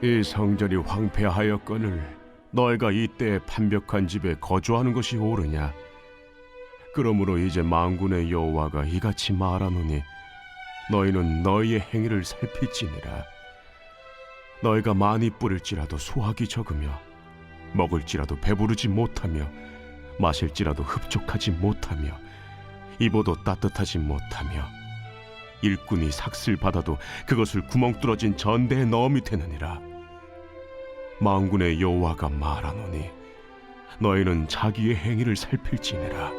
이 성전이 황폐하였거늘 너희가 이때 판벽한 집에 거주하는 것이 옳으냐? 그러므로 이제 만군의 여호와가 이같이 말하노니 너희는 너희의 행위를 살필지니라. 너희가 많이 뿌릴지라도 수확이 적으며 먹을지라도 배부르지 못하며 마실지라도 흡족하지 못하며 입어도 따뜻하지 못하며 일꾼이 삭슬 받아도 그것을 구멍 뚫어진 전대에 넣음이 되느니라. 만군의 여호와가 말하노니 너희는 자기의 행위를 살필지니라.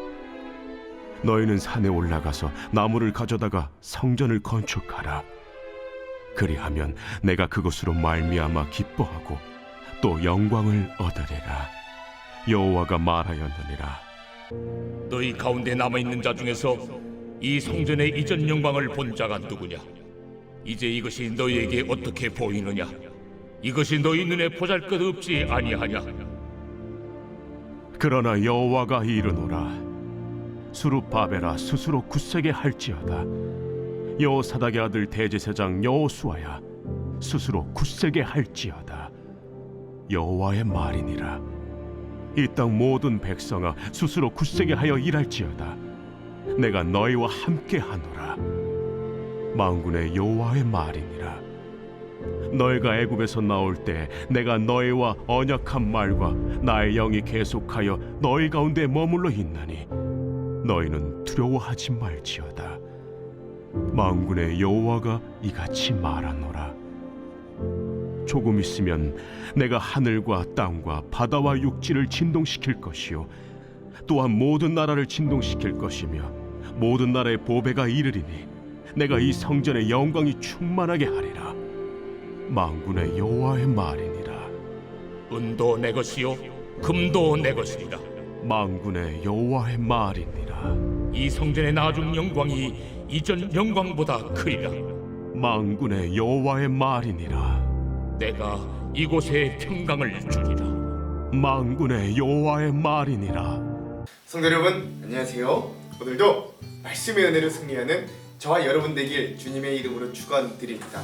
너희는 산에 올라가서 나무를 가져다가 성전을 건축하라. 그리하면 내가 그것으로 말미암아 기뻐하고 또 영광을 얻으리라. 여호와가 말하였느니라. 너희 가운데 남아있는 자 중에서 이 성전의 이전 영광을 본 자가 누구냐? 이제 이것이 너희에게 어떻게 보이느냐? 이것이 너희 눈에 보잘것없지 아니하냐? 그러나 여호와가 이르노라. 수룹바벨아 스스로 굳세게 할지어다. 여호사닥의 아들 대제사장 여호수아야 스스로 굳세게 할지어다. 여호와의 말이니라. 이 땅 모든 백성아 스스로 굳세게 하여 일할지어다. 내가 너희와 함께 하노라. 만군의 여호와의 말이니라. 너희가 애굽에서 나올 때 내가 너희와 언약한 말과 나의 영이 계속하여 너희 가운데 머물러 있나니 너희는 두려워하지 말지어다. 만군의 여호와가 이같이 말하노라. 조금 있으면 내가 하늘과 땅과 바다와 육지를 진동시킬 것이요 또한 모든 나라를 진동시킬 것이며 모든 나라의 보배가 이르리니 내가 이 성전의 영광이 충만하게 하리라. 만군의 여호와의 말이니라. 은도 내 것이요 금도 내 것이니라. 만군의 여호와의 말이니라. 이 성전의 나중 영광이 이전 영광보다 크리라. 만군의 여호와의 말이니라. 내가 이곳에 평강을 주리라. 만군의 여호와의 말이니라. 성도 여러분 안녕하세요. 오늘도 말씀의 은혜로 승리하는 저와 여러분 되길 주님의 이름으로 축원드립니다.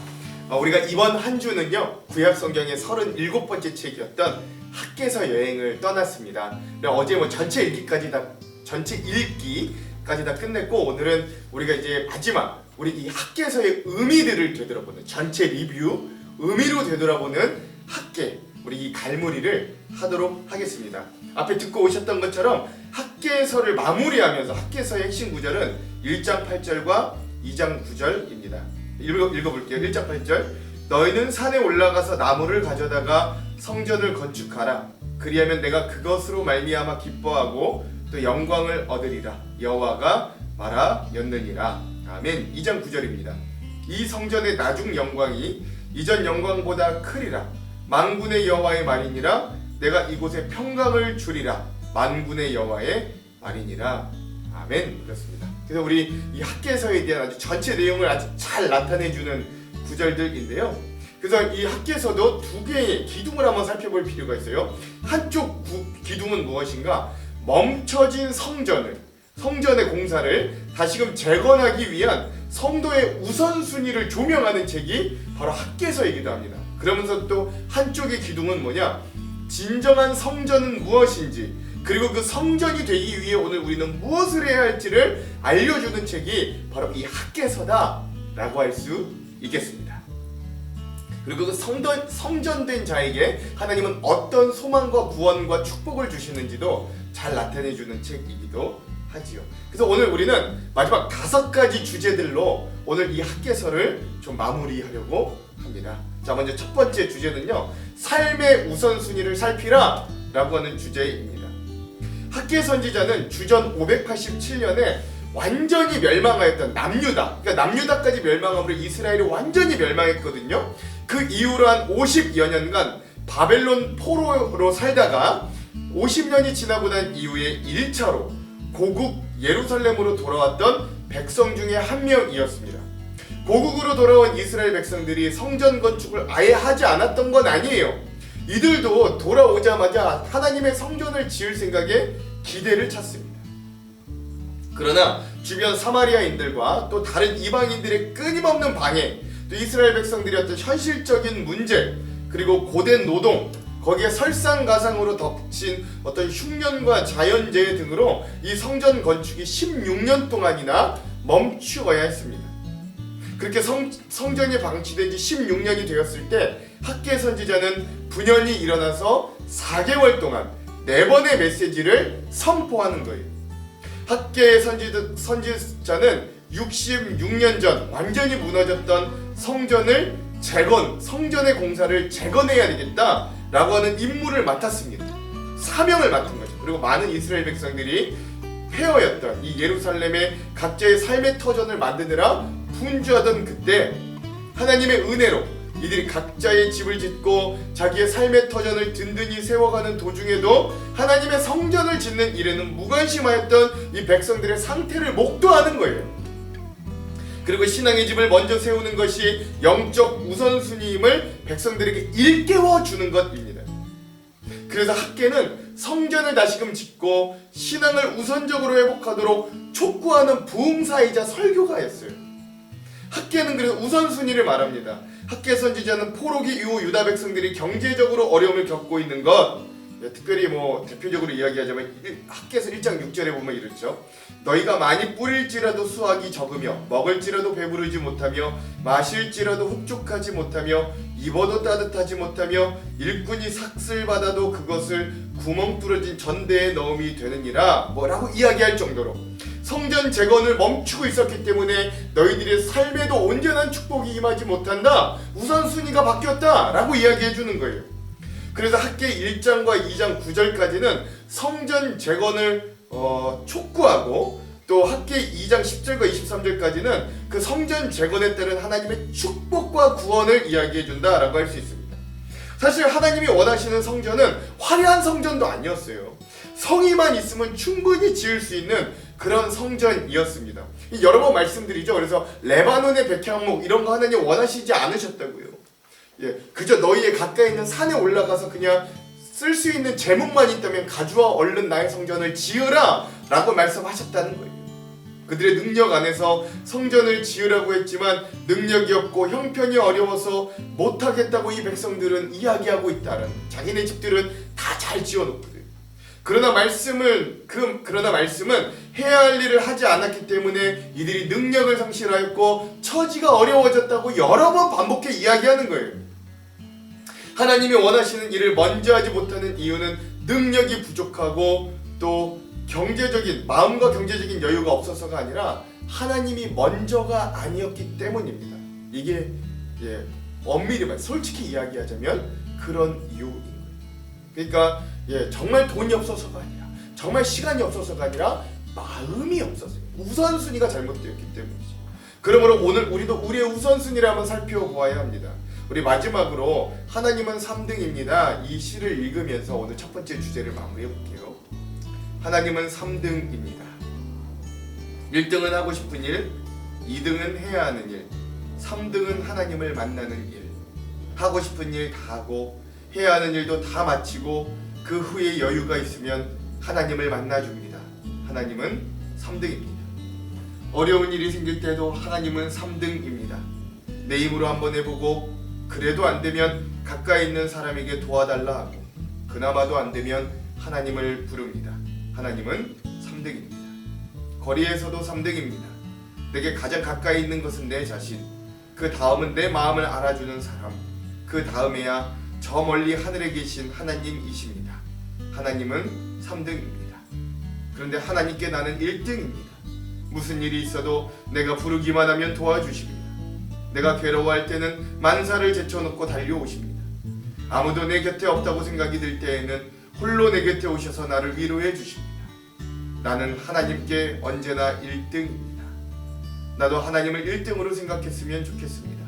우리가 이번 한 주는요 구약 성경의 37번째 책이었던 학개서 여행을 떠났습니다. 어제 전체 읽기까지 다 끝냈고 오늘은 우리가 이제 마지막 우리 이 학개서의 의미들을 되돌아보는 전체 리뷰 의미로 되돌아보는 학개 우리 이 갈무리를 하도록 하겠습니다. 앞에 듣고 오셨던 것처럼 학개서를 마무리하면서 학개서의 핵심 구절은 1장 8절과 2장 9절입니다. 읽어볼게요. 1장 8절 너희는 산에 올라가서 나무를 가져다가 성전을 건축하라. 그리하면 내가 그것으로 말미암아 기뻐하고 또 영광을 얻으리라. 여호와가 말하였느니라. 아멘. 2장 9절입니다. 이 성전의 나중 영광이 이전 영광보다 크리라. 만군의 여호와의 말이니라. 내가 이곳에 평강을 주리라. 만군의 여호와의 말이니라. 아멘. 그렇습니다. 그래서 우리 이 학개서에 대한 아주 전체 내용을 아주 잘 나타내주는 구절들인데요. 그래서 이 학개서도 두 개의 기둥을 한번 살펴볼 필요가 있어요. 한쪽 기둥은 무엇인가? 멈춰진 성전의 공사를 다시금 재건하기 위한 성도의 우선순위를 조명하는 책이 바로 학개서이기도 합니다. 그러면서 또 한쪽의 기둥은 뭐냐? 진정한 성전은 무엇인지 그리고 그 성전이 되기 위해 오늘 우리는 무엇을 해야 할지를 알려주는 책이 바로 이 학개서다 라고 할 수 있겠습니다. 그리고 그 성전된 자에게 하나님은 어떤 소망과 구원과 축복을 주시는지도 잘 나타내주는 책이기도 하지요. 그래서 오늘 우리는 마지막 5가지 주제들로 오늘 이 학개서를 좀 마무리하려고 합니다. 자, 먼저 첫 번째 주제는요, 삶의 우선순위를 살피라 라고 하는 주제입니다. 학개 선지자는 주전 587년에 완전히 멸망하였던 남유다, 그러니까 남유다까지 멸망함으로 이스라엘이 완전히 멸망했거든요. 그 이후로 한 50여 년간 바벨론 포로로 살다가 50년이 지나고 난 이후에 1차로 고국 예루살렘으로 돌아왔던 백성 중에 한 명이었습니다. 고국으로 돌아온 이스라엘 백성들이 성전 건축을 아예 하지 않았던 건 아니에요. 이들도 돌아오자마자 하나님의 성전을 지을 생각에 기대를 찾습니다. 그러나 주변 사마리아인들과 또 다른 이방인들의 끊임없는 방해, 또 이스라엘 백성들의 어떤 현실적인 문제, 그리고 고된 노동, 거기에 설상가상으로 덮친 어떤 흉년과 자연재해 등으로 이 성전 건축이 16년 동안이나 멈추어야 했습니다. 그렇게 성전이 방치된 지 16년이 되었을 때 학계 선지자는 분연이 일어나서 4개월 동안 4번의 메시지를 선포하는 거예요. 학계 선지자는 66년 전 완전히 무너졌던 성전을 성전의 공사를 재건해야 되겠다라고 하는 임무를 맡았습니다. 사명을 맡은 거죠. 그리고 많은 이스라엘 백성들이 폐허였던 이 예루살렘의 각자의 삶의 터전을 만드느라 분주하던 그때 하나님의 은혜로 이들이 각자의 집을 짓고 자기의 삶의 터전을 든든히 세워가는 도중에도 하나님의 성전을 짓는 일에는 무관심하였던 이 백성들의 상태를 목도하는 거예요. 그리고 신앙의 집을 먼저 세우는 것이 영적 우선순위임을 백성들에게 일깨워 주는 것입니다. 그래서 학계는 성전을 다시금 짓고 신앙을 우선적으로 회복하도록 촉구하는 부흥사이자 설교가였어요. 학계는 그래서 우선순위를 말합니다. 학계 선지자는 포로기 이후 유다 백성들이 경제적으로 어려움을 겪고 있는 것, 특별히 대표적으로 이야기하자면 학계에서 1장 6절에 보면 이렇죠. 너희가 많이 뿌릴지라도 수확이 적으며 먹을지라도 배부르지 못하며 마실지라도 흡족하지 못하며 입어도 따뜻하지 못하며 일꾼이 삭슬 받아도 그것을 구멍 뚫어진 전대에 넣음이 되느니라 라고 이야기할 정도로 성전 재건을 멈추고 있었기 때문에 너희들의 삶에도 온전한 축복이 임하지 못한다. 우선순위가 바뀌었다 라고 이야기해 주는 거예요. 그래서 학계 1장과 2장 9절까지는 성전 재건을 촉구하고 또 학계 2장 10절과 23절까지는 그 성전 재건에 따른 하나님의 축복과 구원을 이야기해 준다라고 할 수 있습니다. 사실 하나님이 원하시는 성전은 화려한 성전도 아니었어요. 성의만 있으면 충분히 지을 수 있는 그런 성전이었습니다. 여러 번 말씀드리죠. 그래서 레바논의 백향목 이런 거 하나님 원하시지 않으셨다고요. 그저 너희의 가까이 있는 산에 올라가서 그냥 쓸 수 있는 제목만 있다면 가져와 얼른 나의 성전을 지으라 라고 말씀하셨다는 거예요. 그들의 능력 안에서 성전을 지으라고 했지만 능력이 없고 형편이 어려워서 못하겠다고 이 백성들은 이야기하고 있다는, 자기네 집들은 다 잘 지어놓거든. 그러나 말씀은 해야 할 일을 하지 않았기 때문에 이들이 능력을 상실하였고 처지가 어려워졌다고 여러 번 반복해 이야기하는 거예요. 하나님이 원하시는 일을 먼저 하지 못하는 이유는 능력이 부족하고 또 마음과 경제적인 여유가 없어서가 아니라 하나님이 먼저가 아니었기 때문입니다. 이게 엄밀히 솔직히 이야기하자면 그런 이유인 거예요. 그러니까 정말 돈이 없어서가 아니라, 정말 시간이 없어서가 아니라 마음이 없었어요. 우선순위가 잘못되었기 때문이죠. 그러므로 오늘 우리도 우리의 우선순위를 한번 살펴보아야 합니다. 우리 마지막으로 하나님은 3등입니다. 이 시를 읽으면서 오늘 첫 번째 주제를 마무리해 볼게요. 하나님은 3등입니다. 1등은 하고 싶은 일, 2등은 해야 하는 일, 3등은 하나님을 만나는 일. 하고 싶은 일 다 하고 해야 하는 일도 다 마치고 그 후에 여유가 있으면 하나님을 만나줍니다. 하나님은 3등입니다. 어려운 일이 생길 때도 하나님은 3등입니다. 내 힘으로 한번 해보고 그래도 안 되면 가까이 있는 사람에게 도와달라 하고 그나마도 안 되면 하나님을 부릅니다. 하나님은 3등입니다. 거리에서도 3등입니다. 내게 가장 가까이 있는 것은 내 자신, 그 다음은 내 마음을 알아주는 사람, 그 다음에야 저 멀리 하늘에 계신 하나님이십니다. 하나님은 3등입니다. 그런데 하나님께 나는 1등입니다. 무슨 일이 있어도 내가 부르기만 하면 도와주십니다. 내가 괴로워할 때는 만사를 제쳐놓고 달려오십니다. 아무도 내 곁에 없다고 생각이 들 때에는 홀로 내 곁에 오셔서 나를 위로해 주십니다. 나는 하나님께 언제나 1등입니다. 나도 하나님을 1등으로 생각했으면 좋겠습니다.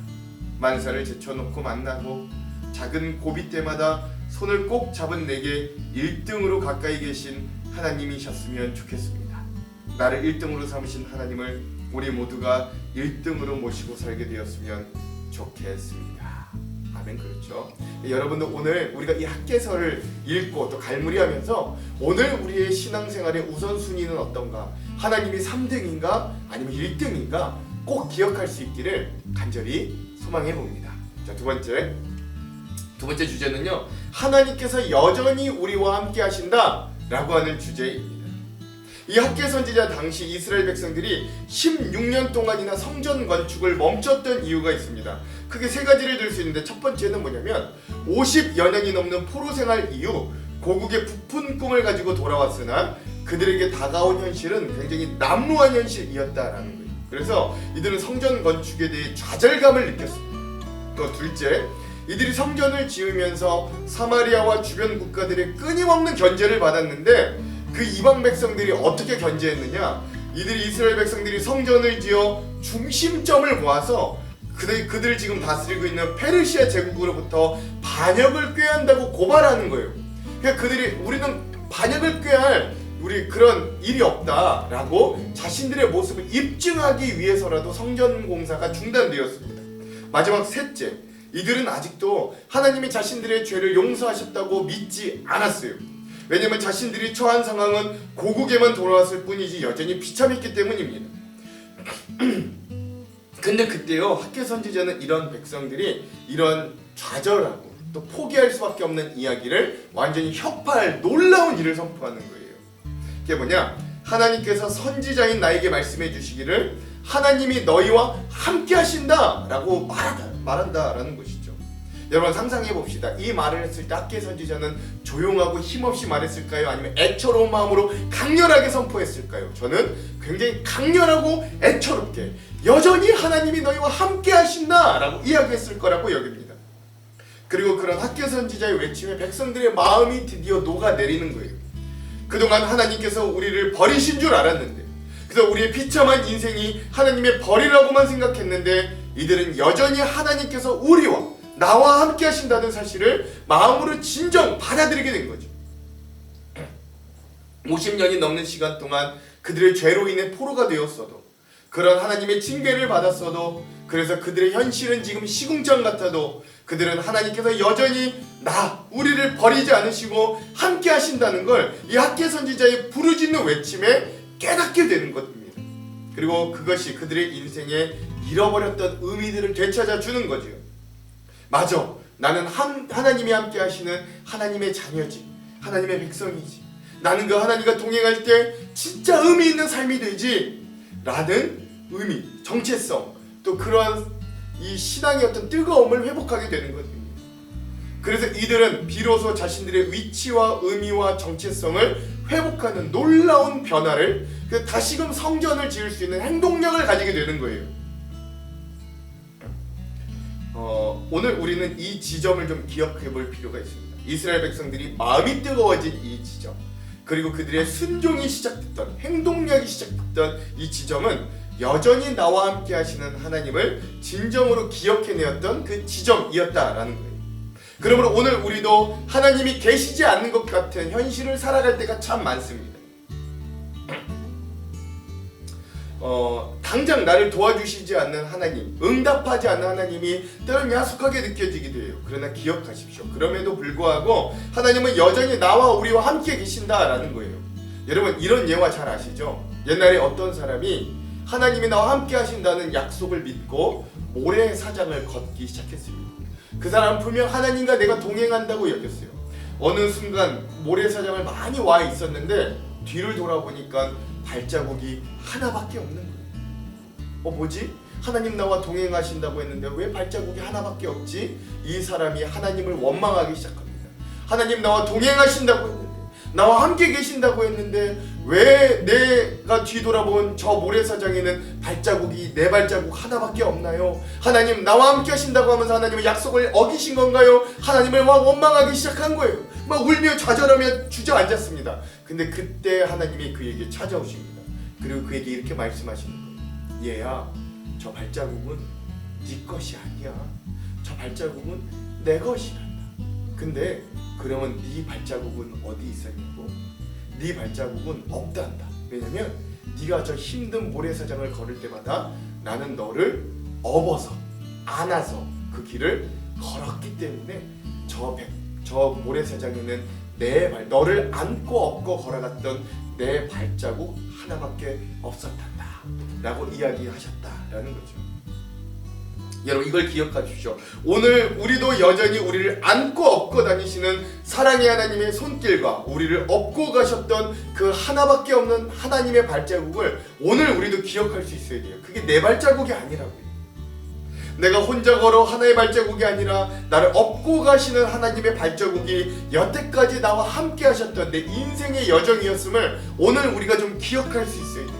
만사를 제쳐놓고 만나고 작은 고비 때마다 손을 꼭 잡은 내게 1등으로 가까이 계신 하나님이셨으면 좋겠습니다. 나를 1등으로 삼으신 하나님을 우리 모두가 1등으로 모시고 살게 되었으면 좋겠습니다. 아멘. 그렇죠. 여러분들 오늘 우리가 이 학개서를 읽고 또 갈무리하면서 오늘 우리의 신앙생활의 우선순위는 어떤가, 하나님이 3등인가 아니면 1등인가 꼭 기억할 수 있기를 간절히 소망해 봅니다. 자, 두 두 번째 주제는요, 하나님께서 여전히 우리와 함께 하신다 라고 하는 주제입니다. 이 학개 선지자 당시 이스라엘 백성들이 16년 동안이나 성전 건축을 멈췄던 이유가 있습니다. 크게 세 가지를 들 수 있는데, 첫 번째는 뭐냐면 50여 년이 넘는 포로 생활 이후 고국의 부푼 꿈을 가지고 돌아왔으나 그들에게 다가온 현실은 굉장히 남루한 현실이었다라는 거예요. 그래서 이들은 성전 건축에 대해 좌절감을 느꼈습니다. 또 둘째, 이들이 성전을 지으면서 사마리아와 주변 국가들의 끊임없는 견제를 받았는데, 그 이방 백성들이 어떻게 견제했느냐? 이들이 이스라엘 백성들이 성전을 지어 중심점을 모아서 그들 지금 다스리고 있는 페르시아 제국으로부터 반역을 꾀한다고 고발하는 거예요. 그러니까 그들이 우리는 반역을 꾀할 우리 그런 일이 없다라고 자신들의 모습을 입증하기 위해서라도 성전 공사가 중단되었습니다. 마지막 셋째, 이들은 아직도 하나님이 자신들의 죄를 용서하셨다고 믿지 않았어요. 왜냐하면 자신들이 처한 상황은 고국에만 돌아왔을 뿐이지 여전히 비참했기 때문입니다. 근데 그때요, 학개 선지자는 이런 백성들이 이런 좌절하고 또 포기할 수밖에 없는 이야기를 완전히 혁파할 놀라운 일을 선포하는 거예요. 그게 뭐냐? 하나님께서 선지자인 나에게 말씀해 주시기를 하나님이 너희와 함께 하신다 라고 말한다라는 것이죠. 여러분 상상해 봅시다. 이 말을 했을 때 학개 선지자는 조용하고 힘없이 말했을까요? 아니면 애처로운 마음으로 강렬하게 선포했을까요? 저는 굉장히 강렬하고 애처롭게 여전히 하나님이 너희와 함께 하신다 라고 이야기했을 거라고 여깁니다. 그리고 그런 학개 선지자의 외침에 백성들의 마음이 드디어 녹아내리는 거예요. 그동안 하나님께서 우리를 버리신 줄 알았는데, 그래서 우리의 비참한 인생이 하나님의 벌이라고만 생각했는데, 이들은 여전히 하나님께서 우리와 나와 함께 하신다는 사실을 마음으로 진정 받아들이게 된 거죠. 50년이 넘는 시간 동안 그들의 죄로 인해 포로가 되었어도, 그런 하나님의 징계를 받았어도, 그래서 그들의 현실은 지금 시궁창 같아도 그들은 하나님께서 여전히 우리를 버리지 않으시고 함께 하신다는 걸 이 학개 선지자의 부르짖는 외침에 깨닫게 되는 것입니다. 그리고 그것이 그들의 인생에 잃어버렸던 의미들을 되찾아 주는 거죠. 맞아, 나는 하나님이 함께 하시는 하나님의 자녀지, 하나님의 백성이지, 나는 그 하나님과 동행할 때 진짜 의미 있는 삶이 되지 라는 의미, 정체성, 또 그런 이 신앙의 어떤 뜨거움을 회복하게 되는 것입니다. 그래서 이들은 비로소 자신들의 위치와 의미와 정체성을 회복하는 놀라운 변화를, 다시금 성전을 지을 수 있는 행동력을 가지게 되는 거예요. 오늘 우리는 이 지점을 좀 기억해 볼 필요가 있습니다. 이스라엘 백성들이 마음이 뜨거워진 이 지점, 그리고 그들의 순종이 시작됐던, 행동력이 시작됐던 이 지점은 여전히 나와 함께 하시는 하나님을 진정으로 기억해내었던 그 지점이었다라는 거예요. 그러므로 오늘 우리도 하나님이 계시지 않는 것 같은 현실을 살아갈 때가 참 많습니다. 당장 나를 도와주시지 않는 하나님, 응답하지 않는 하나님이 때론 야속하게 느껴지기도 해요. 그러나 기억하십시오. 그럼에도 불구하고 하나님은 여전히 나와 우리와 함께 계신다라는 거예요. 여러분 이런 예화 잘 아시죠? 옛날에 어떤 사람이 하나님이 나와 함께 하신다는 약속을 믿고 모래사장을 걷기 시작했습니다. 그 사람은 분명 하나님과 내가 동행한다고 여겼어요. 어느 순간 모래사장을 많이 와 있었는데 뒤를 돌아보니까 발자국이 하나밖에 없는 거예요. 뭐지? 하나님 나와 동행하신다고 했는데 왜 발자국이 하나밖에 없지? 이 사람이 하나님을 원망하기 시작합니다. 하나님 나와 동행하신다고 했는데, 나와 함께 계신다고 했는데 왜 내가 뒤돌아본 저 모래사장에는 발자국이 내 발자국 하나밖에 없나요? 하나님 나와 함께 하신다고 하면서 하나님의 약속을 어기신 건가요? 하나님을 막 원망하기 시작한 거예요. 막 울며 좌절하며 주저앉았습니다. 근데 그때 하나님이 그에게 찾아오십니다. 그리고 그에게 이렇게 말씀하시는 거예요. 얘야, 저 발자국은 네 것이 아니야. 저 발자국은 내 것이란다. 근데 그러면 네 발자국은 어디 있었냐고? 네 발자국은 없단다. 왜냐면 네가 저 힘든 모래사장을 걸을 때마다 나는 너를 업어서 안아서 그 길을 걸었기 때문에 저 모래사장에는 너를 안고 업고 걸어갔던 내 발자국 하나밖에 없었단다 라고 이야기하셨다라는 거죠. 여러분 이걸 기억하십시오. 오늘 우리도 여전히 우리를 안고 업고 다니시는 사랑의 하나님의 손길과 우리를 업고 가셨던 그 하나밖에 없는 하나님의 발자국을 오늘 우리도 기억할 수 있어야 돼요. 그게 내 발자국이 아니라고요. 내가 혼자 걸어 하나의 발자국이 아니라 나를 업고 가시는 하나님의 발자국이 여태까지 나와 함께 하셨던 내 인생의 여정이었음을 오늘 우리가 좀 기억할 수 있어야 됩니다.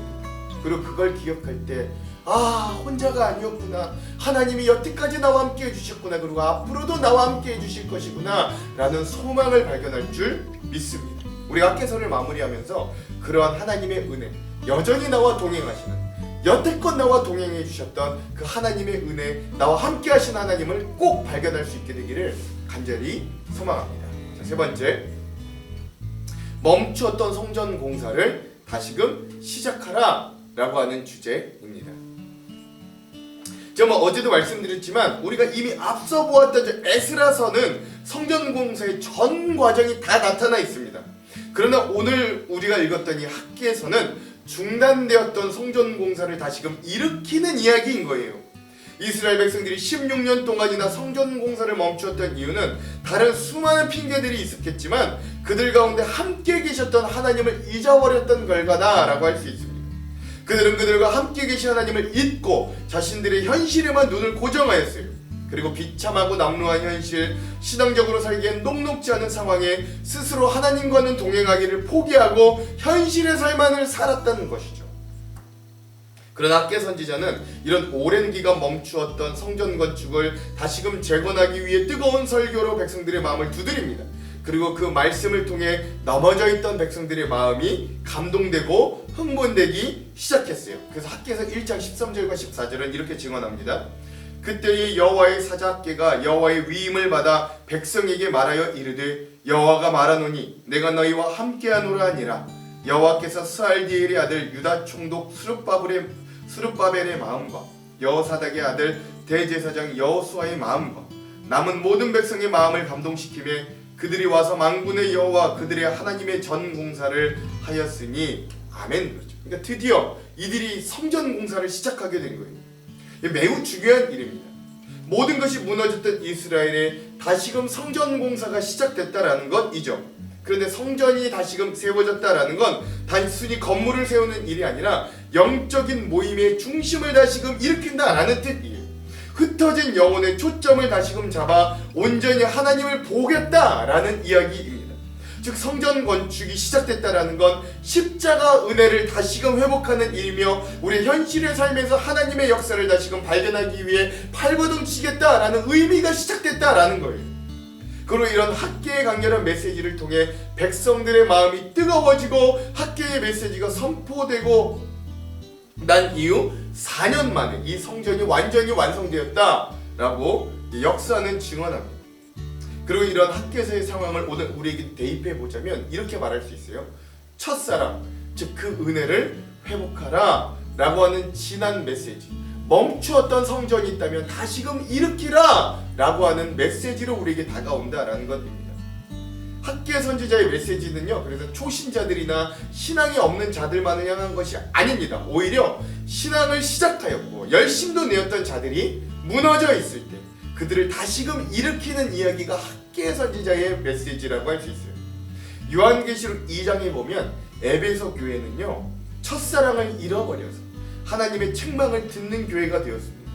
그리고 그걸 기억할 때 혼자가 아니었구나, 하나님이 여태까지 나와 함께 해주셨구나, 그리고 앞으로도 나와 함께 해주실 것이구나 라는 소망을 발견할 줄 믿습니다. 우리 학개서를 마무리하면서 그러한 하나님의 은혜, 여전히 나와 동행하시는, 여태껏 나와 동행해 주셨던 그 하나님의 은혜, 나와 함께 하신 하나님을 꼭 발견할 수 있게 되기를 간절히 소망합니다. 자, 세 번째, 멈추었던 성전 공사를 다시금 시작하라 라고 하는 주제입니다. 제가 어제도 말씀드렸지만 우리가 이미 앞서 보았던 에스라서는 성전 공사의 전 과정이 다 나타나 있습니다. 그러나 오늘 우리가 읽었던 이 학기에서는 중단되었던 성전 공사를 다시금 일으키는 이야기인 거예요. 이스라엘 백성들이 16년 동안이나 성전 공사를 멈추었던 이유는 다른 수많은 핑계들이 있었겠지만 그들 가운데 함께 계셨던 하나님을 잊어버렸던 결과다라고 할 수 있습니다. 그들은 그들과 함께 계신 하나님을 잊고 자신들의 현실에만 눈을 고정하였어요. 그리고 비참하고 남루한 현실, 신앙적으로 살기엔 녹록지 않은 상황에 스스로 하나님과는 동행하기를 포기하고 현실의 삶만을 살았다는 것이죠. 그러나 학개 선지자는 이런 오랜 기간 멈추었던 성전 건축을 다시금 재건하기 위해 뜨거운 설교로 백성들의 마음을 두드립니다. 그리고 그 말씀을 통해 넘어져 있던 백성들의 마음이 감동되고 흥분되기 시작했어요. 그래서 학개서 1장 13절과 14절은 이렇게 증언합니다. 그때의 여호와의 사자 학개가 여호와의 위임을 받아 백성에게 말하여 이르되 여호와가 말하노니 내가 너희와 함께하노라 하니라. 여호와께서 스알디엘의 아들 유다 총독 스룹바벨의 마음과 여호사닥의 아들 대제사장 여호수아의 마음과 남은 모든 백성의 마음을 감동시키며 그들이 와서 만군의 여호와 그들의 하나님의 전 공사를 하였으니 아멘. 그렇죠. 그러니까 드디어 이들이 성전 공사를 시작하게 된 거예요. 매우 중요한 일입니다. 모든 것이 무너졌던 이스라엘에 다시금 성전 공사가 시작됐다라는 것이죠. 그런데 성전이 다시금 세워졌다라는 건 단순히 건물을 세우는 일이 아니라 영적인 모임의 중심을 다시금 일으킨다라는 뜻이에요. 흩어진 영혼의 초점을 다시금 잡아 온전히 하나님을 보겠다라는 이야기입니다. 즉 성전 건축이 시작됐다라는 건 십자가 은혜를 다시금 회복하는 일이며 우리 현실의 삶에서 하나님의 역사를 다시금 발견하기 위해 발버둥치겠다라는 의미가 시작됐다라는 거예요. 그리고 이런 학개의 강렬한 메시지를 통해 백성들의 마음이 뜨거워지고 학개의 메시지가 선포되고 난 이후 4년 만에 이 성전이 완전히 완성되었다라고 역사는 증언합니다. 그리고 이런 학개서의 상황을 오늘 우리에게 대입해 보자면 이렇게 말할 수 있어요. 첫사랑, 즉 그 은혜를 회복하라 라고 하는 진한 메시지, 멈추었던 성전이 있다면 다시금 일으키라 라고 하는 메시지로 우리에게 다가온다라는 것입니다. 학개 선지자의 메시지는요, 그래서 초신자들이나 신앙이 없는 자들만을 향한 것이 아닙니다. 오히려 신앙을 시작하였고 열심도 내었던 자들이 무너져 있을 때 그들을 다시금 일으키는 이야기가 학개 선지자의 메시지라고 할 수 있어요. 요한계시록 2장에 보면 에베소 교회는요, 첫사랑을 잃어버려서 하나님의 책망을 듣는 교회가 되었습니다.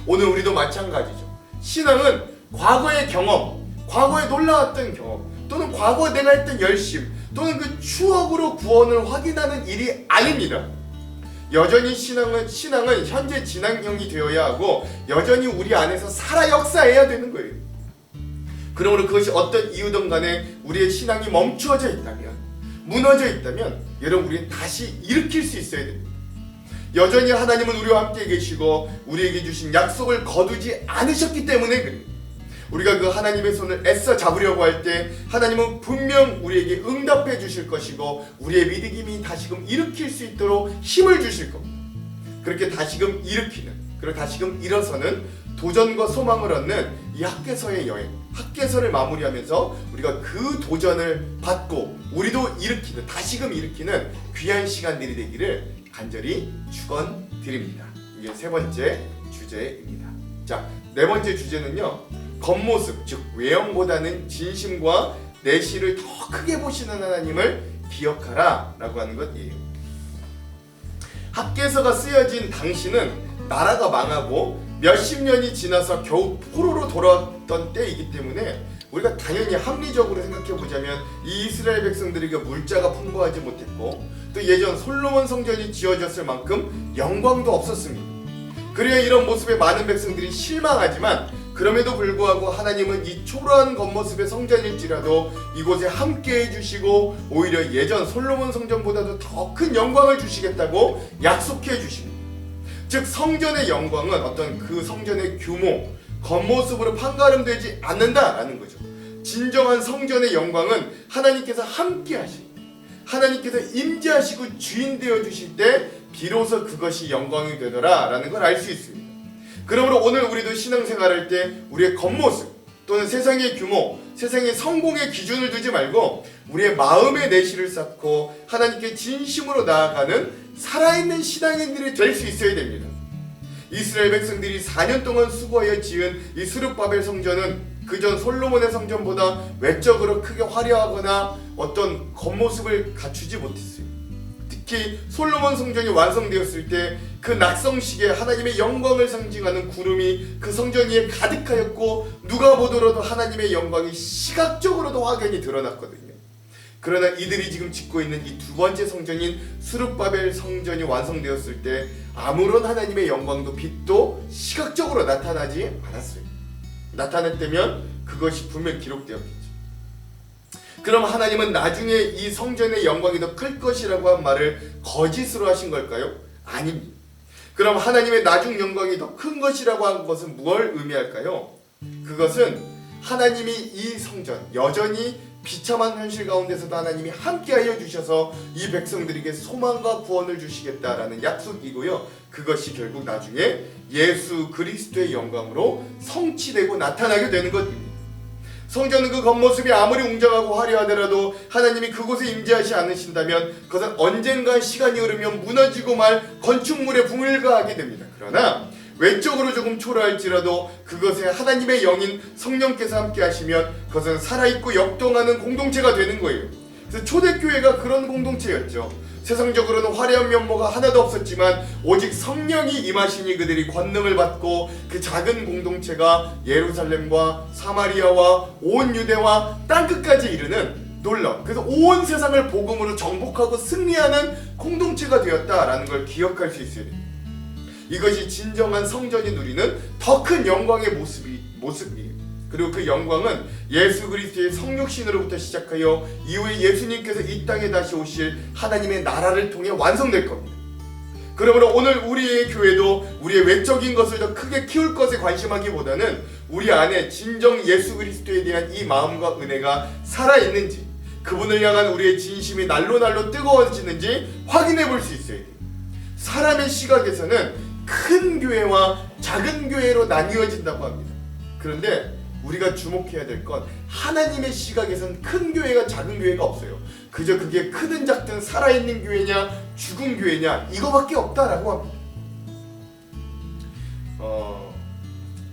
오늘 우리도 마찬가지죠. 신앙은 과거의 경험, 과거에 놀라웠던 경험, 또는 과거에 내가 했던 열심, 또는 그 추억으로 구원을 확인하는 일이 아닙니다. 여전히 신앙은 현재 진행형이 되어야 하고 여전히 우리 안에서 살아 역사해야 되는 거예요. 그러므로 그것이 어떤 이유든 간에 우리의 신앙이 멈추어져 있다면, 무너져 있다면 여러분 우리는 다시 일으킬 수 있어야 됩니다. 여전히 하나님은 우리와 함께 계시고 우리에게 주신 약속을 거두지 않으셨기 때문에 그래요. 우리가 그 하나님의 손을 애써 잡으려고 할 때 하나님은 분명 우리에게 응답해 주실 것이고 우리의 믿음이 다시금 일으킬 수 있도록 힘을 주실 겁니다. 그렇게 다시금 일으키는, 그리고 다시금 일어서는 도전과 소망을 얻는 이 학개서의 여행, 학개서를 마무리하면서 우리가 그 도전을 받고 우리도 일으키는, 다시금 일으키는 귀한 시간들이 되기를 간절히 축원드립니다. 이게 세 번째 주제입니다. 자, 네 번째 주제는요. 겉모습, 즉 외형보다는 진심과 내실을 더 크게 보시는 하나님을 기억하라 라고 하는 것이에요. 학개서가 쓰여진 당시는 나라가 망하고 몇십 년이 지나서 겨우 포로로 돌아왔던 때이기 때문에 우리가 당연히 합리적으로 생각해보자면 이 이스라엘 백성들에게 물자가 풍부하지 못했고 또 예전 솔로몬 성전이 지어졌을 만큼 영광도 없었습니다. 그래야 이런 모습에 많은 백성들이 실망하지만 그럼에도 불구하고 하나님은 이 초라한 겉모습의 성전일지라도 이곳에 함께해 주시고 오히려 예전 솔로몬 성전보다도 더 큰 영광을 주시겠다고 약속해 주십니다. 즉 성전의 영광은 어떤 그 성전의 규모, 겉모습으로 판가름되지 않는다라는 거죠. 진정한 성전의 영광은 하나님께서 함께 하시고 하나님께서 임재하시고 주인 되어 주실 때 비로소 그것이 영광이 되더라라는 걸 알 수 있습니다. 그러므로 오늘 우리도 신앙생활할 때 우리의 겉모습 또는 세상의 규모, 세상의 성공의 기준을 두지 말고 우리의 마음의 내실을 쌓고 하나님께 진심으로 나아가는 살아있는 신앙인들이 될 수 있어야 됩니다. 이스라엘 백성들이 4년 동안 수고하여 지은 이 스룹바벨 성전은 그전 솔로몬의 성전보다 외적으로 크게 화려하거나 어떤 겉모습을 갖추지 못했어요. 특히 솔로몬 성전이 완성되었을 때 그 낙성식에 하나님의 영광을 상징하는 구름이 그 성전 위에 가득하였고 누가 보더라도 하나님의 영광이 시각적으로도 확연히 드러났거든요. 그러나 이들이 지금 짓고 있는 이 두 번째 성전인 스룹바벨 성전이 완성되었을 때 아무런 하나님의 영광도 빛도 시각적으로 나타나지 않았어요. 나타났다면 그것이 분명 기록되었겠죠. 그럼 하나님은 나중에 이 성전의 영광이 더 클 것이라고 한 말을 거짓으로 하신 걸까요? 아닙니다. 그럼 하나님의 나중 영광이 더 큰 것이라고 한 것은 무엇을 의미할까요? 그것은 하나님이 이 성전 여전히 비참한 현실 가운데서도 하나님이 함께하여 주셔서 이 백성들에게 소망과 구원을 주시겠다라는 약속이고요. 그것이 결국 나중에 예수 그리스도의 영광으로 성취되고 나타나게 되는 것입니다. 성전은 그 겉모습이 아무리 웅장하고 화려하더라도 하나님이 그곳에 임재하지 않으신다면 그것은 언젠가 시간이 흐르면 무너지고 말 건축물에 불과하게 됩니다. 그러나 외적으로 조금 초라할지라도 그것에 하나님의 영인 성령께서 함께 하시면 그것은 살아있고 역동하는 공동체가 되는 거예요. 그래서 초대교회가 그런 공동체였죠. 세상적으로는 화려한 면모가 하나도 없었지만 오직 성령이 임하시니 그들이 권능을 받고 그 작은 공동체가 예루살렘과 사마리아와 온 유대와 땅끝까지 이르는 놀라운, 그래서 온 세상을 복음으로 정복하고 승리하는 공동체가 되었다라는 걸 기억할 수 있어야 됩니다. 이것이 진정한 성전이 누리는 더 큰 영광의 모습이에요. 그리고 그 영광은 예수 그리스도의 성육신으로부터 시작하여 이후에 예수님께서 이 땅에 다시 오실 하나님의 나라를 통해 완성될 겁니다. 그러므로 오늘 우리의 교회도 우리의 외적인 것을 더 크게 키울 것에 관심하기보다는 우리 안에 진정 예수 그리스도에 대한 이 마음과 은혜가 살아있는지, 그분을 향한 우리의 진심이 날로 날로 뜨거워지는지 확인해 볼 수 있어야 돼요. 사람의 시각에서는 큰 교회와 작은 교회로 나뉘어진다고 합니다. 그런데 우리가 주목해야 될 건 하나님의 시각에선 큰 교회가 작은 교회가 없어요. 그저 그게 크든 작든 살아있는 교회냐 죽은 교회냐 이거밖에 없다라고 합니다.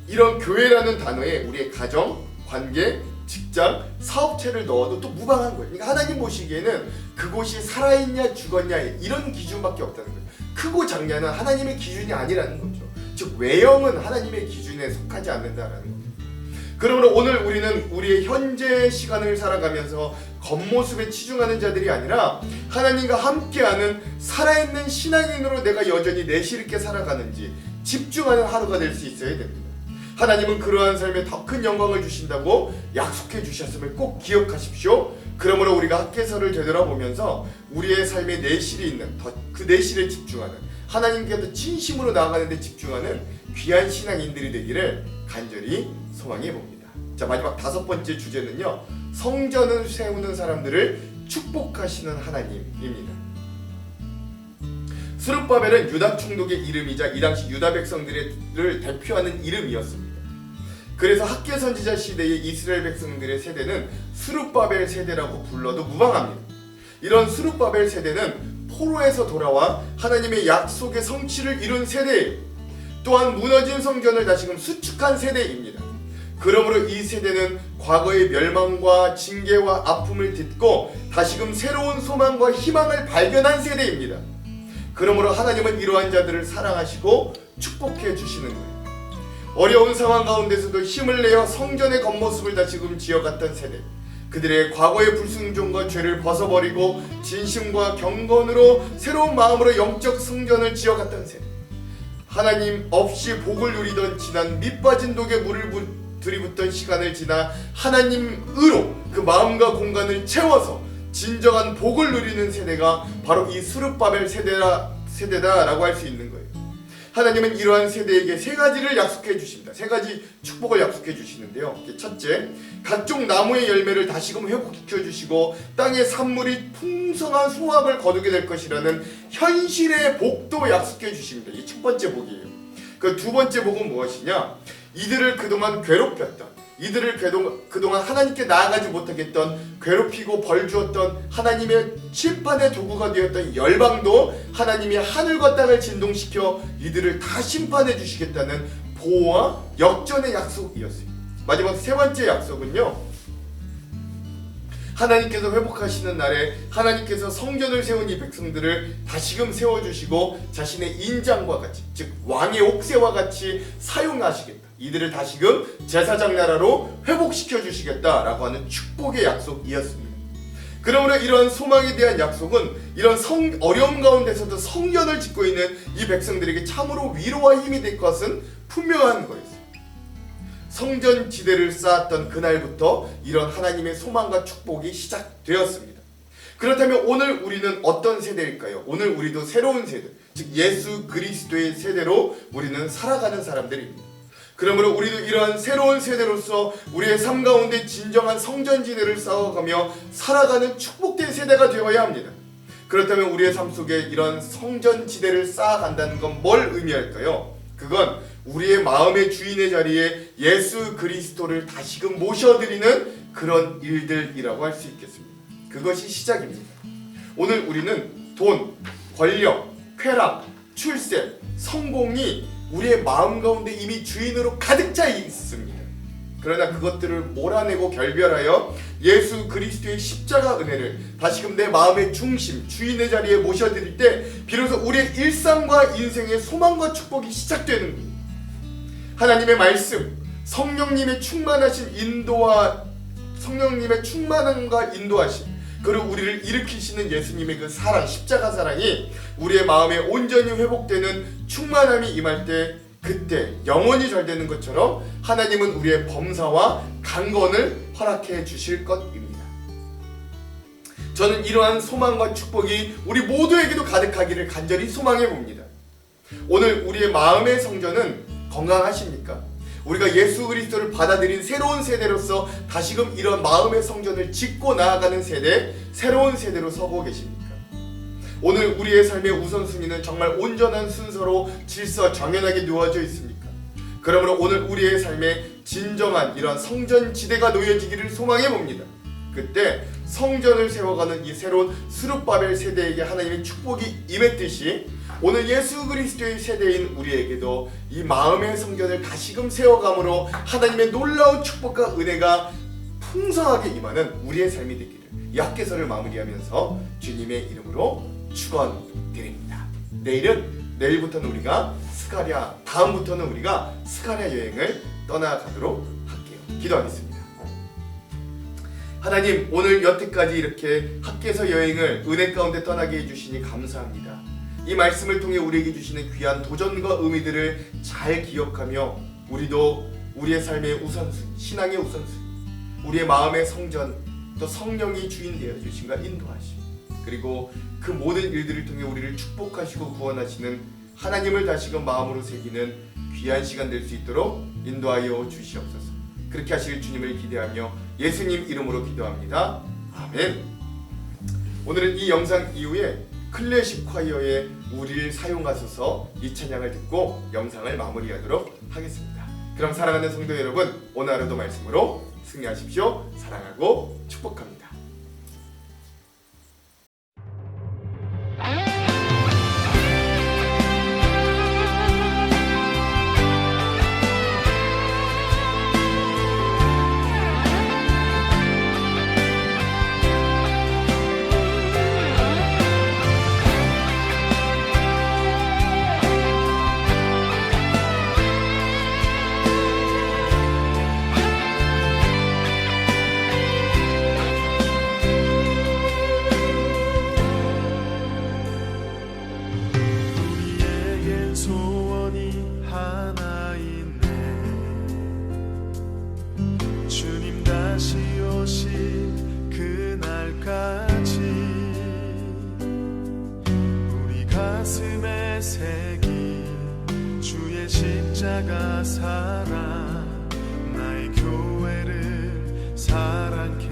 이런 교회라는 단어에 우리의 가정, 관계, 직장, 사업체를 넣어도 또 무방한 거예요. 그러니까 하나님 보시기에는 그곳이 살아있냐 죽었냐 이런 기준밖에 없다는 거예요. 크고 작냐는 하나님의 기준이 아니라는 거죠. 즉 외형은 하나님의 기준에 속하지 않는다라는 겁니다. 그러므로 오늘 우리는 우리의 현재 시간을 살아가면서 겉모습에 치중하는 자들이 아니라 하나님과 함께하는 살아있는 신앙인으로 내가 여전히 내실 있게 살아가는지 집중하는 하루가 될 수 있어야 됩니다. 하나님은 그러한 삶에 더 큰 영광을 주신다고 약속해 주셨음을 꼭 기억하십시오. 그러므로 우리가 학개서를 되돌아보면서 우리의 삶에 내실이 있는 그 내실에 집중하는, 하나님께 더 진심으로 나아가는 데 집중하는 귀한 신앙인들이 되기를 간절히 소망해 봅니다. 자, 마지막 다섯 번째 주제는요, 성전을 세우는 사람들을 축복하시는 하나님입니다. 스룹바벨은 유다 총독의 이름이자 이 당시 유다 백성들을 대표하는 이름이었습니다. 그래서 학개 선지자 시대의 이스라엘 백성들의 세대는 스룹바벨 세대라고 불러도 무방합니다. 이런 스룹바벨 세대는 포로에서 돌아와 하나님의 약속의 성취를 이룬 세대예요. 또한 무너진 성전을 다시금 수축한 세대입니다. 그러므로 이 세대는 과거의 멸망과 징계와 아픔을 딛고 다시금 새로운 소망과 희망을 발견한 세대입니다. 그러므로 하나님은 이러한 자들을 사랑하시고 축복해 주시는 거예요. 어려운 상황 가운데서도 힘을 내어 성전의 겉모습을 다시금 지어갔던 세대, 그들의 과거의 불순종과 죄를 벗어버리고 진심과 경건으로 새로운 마음으로 영적 성전을 지어갔던 세대, 하나님 없이 복을 누리던 지난 밑빠진 독에 물을 들이붓던 시간을 지나 하나님으로 그 마음과 공간을 채워서 진정한 복을 누리는 세대가 바로 이 스룹바벨 세대다라고 할 수 있는 거예요. 하나님은 이러한 세대에게 세 가지를 약속해 주십니다. 세 가지 축복을 약속해 주시는데요. 첫째, 각종 나무의 열매를 다시금 회복시켜 주시고 땅의 산물이 풍성한 수확을 거두게 될 것이라는 현실의 복도 약속해 주십니다. 이 첫 번째 복이에요. 그 두 번째 복은 무엇이냐? 이들을 그동안 괴롭혔던, 이들을 그동안 하나님께 나아가지 못하게 했던, 괴롭히고 벌주었던 하나님의 심판의 도구가 되었던 열방도 하나님이 하늘과 땅을 진동시켜 이들을 다 심판해 주시겠다는 보호와 역전의 약속이었어요. 마지막 세 번째 약속은요, 하나님께서 회복하시는 날에 하나님께서 성전을 세운 이 백성들을 다시금 세워주시고 자신의 인장과 같이, 즉 왕의 옥새와 같이 사용하시겠다, 이들을 다시금 제사장 나라로 회복시켜 주시겠다라고 하는 축복의 약속이었습니다. 그러므로 이러한 소망에 대한 약속은 이런 어려움 가운데서도 성전을 짓고 있는 이 백성들에게 참으로 위로와 힘이 될 것은 분명한 거였어요. 성전 지대를 쌓았던 그날부터 이런 하나님의 소망과 축복이 시작되었습니다. 그렇다면 오늘 우리는 어떤 세대일까요? 오늘 우리도 새로운 세대, 즉 예수 그리스도의 세대로 우리는 살아가는 사람들입니다. 그러므로 우리도 이러한 새로운 세대로서 우리의 삶 가운데 진정한 성전 지대를 쌓아가며 살아가는 축복된 세대가 되어야 합니다. 그렇다면 우리의 삶 속에 이런 성전 지대를 쌓아간다는 건 뭘 의미할까요? 그건 우리의 마음의 주인의 자리에 예수 그리스도를 다시금 모셔드리는 그런 일들이라고 할 수 있겠습니다. 그것이 시작입니다. 오늘 우리는 돈, 권력, 쾌락, 출세, 성공이 우리의 마음 가운데 이미 주인으로 가득 차 있습니다. 그러나 그것들을 몰아내고 결별하여 예수 그리스도의 십자가 은혜를 다시금 내 마음의 중심, 주인의 자리에 모셔드릴 때 비로소 우리의 일상과 인생의 소망과 축복이 시작되는 거예요. 하나님의 말씀, 성령님의 충만하신 인도와 성령님의 충만함과 인도하심, 그리고 우리를 일으키시는 예수님의 그 사랑, 십자가 사랑이 우리의 마음에 온전히 회복되는 충만함이 임할 때, 그때 영원히 잘 되는 것처럼 하나님은 우리의 범사와 강건을 허락해 주실 것입니다. 저는 이러한 소망과 축복이 우리 모두에게도 가득하기를 간절히 소망해 봅니다. 오늘 우리의 마음의 성전은 건강하십니까? 우리가 예수 그리스도를 받아들인 새로운 세대로서 다시금 이런 마음의 성전을 짓고 나아가는 세대, 새로운 세대로 서고 계십니까? 오늘 우리의 삶의 우선순위는 정말 온전한 순서로 질서 정연하게 놓여져 있습니까? 그러므로 오늘 우리의 삶에 진정한 이러한 성전 지대가 놓여지기를 소망해 봅니다. 그때 성전을 세워가는 이 새로운 스룹바벨 세대에게 하나님의 축복이 임했듯이 오늘 예수 그리스도의 세대인 우리에게도 이 마음의 성전을 다시금 세워감으로 하나님의 놀라운 축복과 은혜가 풍성하게 임하는 우리의 삶이 되기를 이 학개서를 마무리하면서 주님의 이름으로 축원드립니다. 내일부터는 우리가 스가랴, 다음부터는 우리가 스가랴 여행을 떠나가도록 할게요. 기도하겠습니다. 하나님, 오늘 여태까지 이렇게 학개서 여행을 은혜 가운데 떠나게 해주시니 감사합니다. 이 말씀을 통해 우리에게 주시는 귀한 도전과 의미들을 잘 기억하며 우리도 우리의 삶의 우선순위, 신앙의 우선순위, 우리의 마음의 성전, 또 성령이 주인 되어 주신가 인도하시고, 그리고 그 모든 일들을 통해 우리를 축복하시고 구원하시는 하나님을 다시금 마음으로 새기는 귀한 시간 될 수 있도록 인도하여 주시옵소서. 그렇게 하실 주님을 기대하며 예수님 이름으로 기도합니다. 아멘. 오늘은 이 영상 이후에 클래식 콰이어의 우리를 사용하소서 이 찬양을 듣고 영상을 마무리하도록 하겠습니다. 그럼 사랑하는 성도 여러분, 오늘 하루도 말씀으로 승리하십시오. 사랑하고 축복합니다. 십자가 사랑 나의 교회를 사랑케